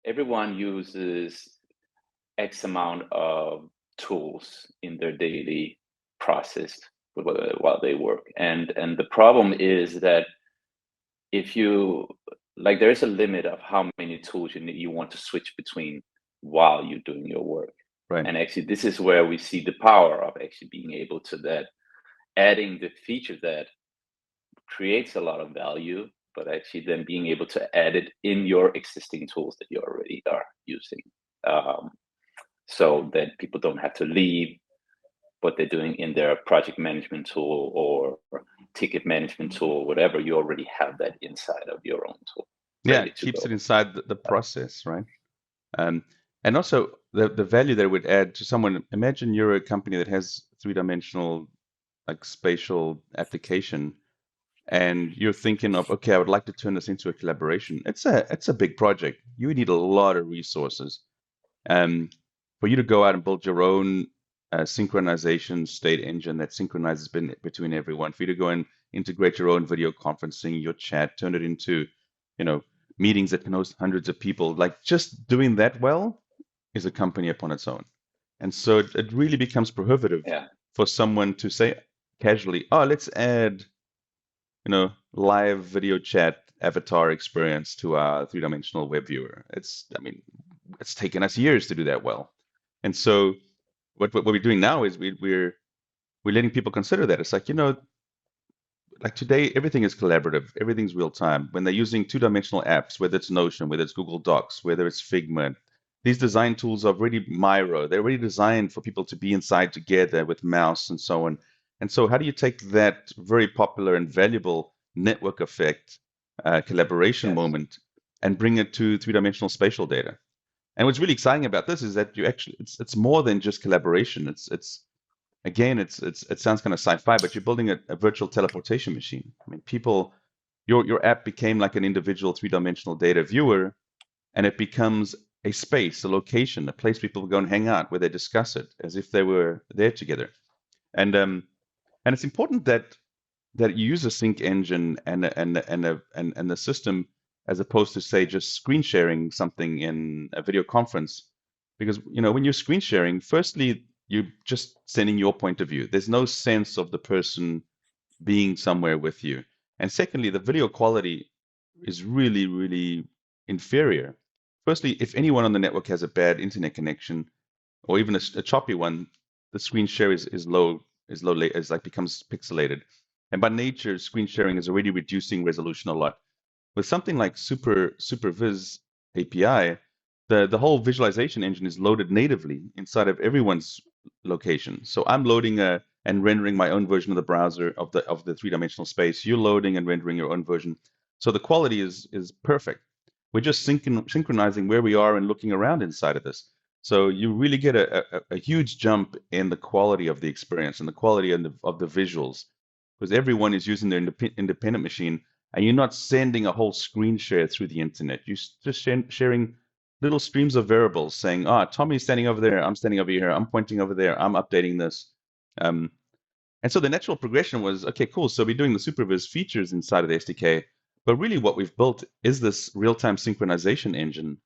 everyone uses X amount of tools in their daily process while they work. And the problem is that if you like, there's a limit of how many tools you want to switch between while you're doing your work. Right. And actually, this is where we see the power of actually being able to that adding the feature that creates a lot of value, but actually then being able to add it in your existing tools that you already are using, um, so that people don't have to leave what they're doing in their project management tool or ticket management tool, whatever. You already have that inside of your own tool. Yeah, Ready it to keeps go. it inside the process, right? And also the value that it would add to someone. Imagine you're a company that has three-dimensional, like spatial application, and you're thinking of, okay, I would like to turn this into a collaboration. It's a big project. You need a lot of resources. Um, for you to go out and build your own synchronization state engine that synchronizes between everyone, for you to go and integrate your own video conferencing, your chat, turn it into, meetings that can host hundreds of people. Like just doing that well is a company upon its own. And so it really becomes prohibitive Yeah. for someone to say casually, oh, let's add, live video chat avatar experience to our three-dimensional web viewer. It's taken us years to do that well. And so what we're doing now is we're letting people consider that. It's like, like today, everything is collaborative, everything's real time. When they're using two-dimensional apps, whether it's Notion, whether it's Google Docs, whether it's Figma, these design tools are already Miro. They're already designed for people to be inside together with mouse and so on. And so how do you take that very popular and valuable network effect collaboration Yes. moment and bring it to three-dimensional spatial data? And what's really exciting about this is that it's more than just collaboration. It sounds kind of sci-fi, but you're building a virtual teleportation machine. I mean, your app became like an individual three-dimensional data viewer, and it becomes a space, a location, a place people go and hang out where they discuss it as if they were there together. And it's important that you use a sync engine and the system as opposed to say just screen sharing something in a video conference, because when you're screen sharing, firstly you're just sending your point of view. There's no sense of the person being somewhere with you, and secondly, the video quality is really, really inferior. Firstly, if anyone on the network has a bad internet connection or even a choppy one, the screen share is low, is like becomes pixelated. And by nature, screen sharing is already reducing resolution a lot. With something like SuperViz API, the whole visualization engine is loaded natively inside of everyone's location. So I'm loading and rendering my own version of the browser of the three-dimensional space. You're loading and rendering your own version. So the quality is perfect. We're just synchronizing where we are and looking around inside of this. So you really get a huge jump in the quality of the experience and the quality of the visuals, because everyone is using their independent machine, and you're not sending a whole screen share through the internet. You're just sharing little streams of variables saying, Tommy's standing over there, I'm standing over here, I'm pointing over there, I'm updating this. And so the natural progression was, okay, cool. So we're doing the SuperViz features inside of the SDK, but really what we've built is this real-time synchronization engine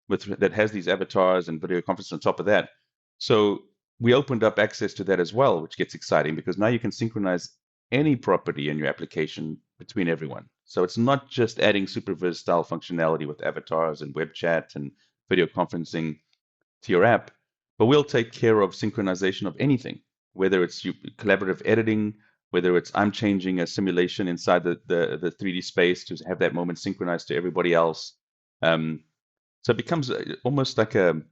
that has these avatars and video conference on top of that. So we opened up access to that as well, which gets exciting because now you can synchronize any property in your application between everyone. So it's not just adding SuperViz style functionality with avatars and web chat and video conferencing to your app, but we'll take care of synchronization of anything, whether it's collaborative editing, whether it's I'm changing a simulation inside the 3D space to have that moment synchronized to everybody else. So it becomes almost like a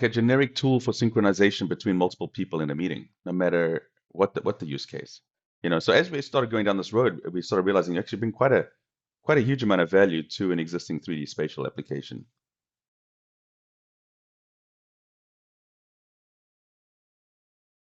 generic tool for synchronization between multiple people in a meeting, no matter what the use case. So as we started going down this road, we started realizing actually bring quite a huge amount of value to an existing 3D spatial application.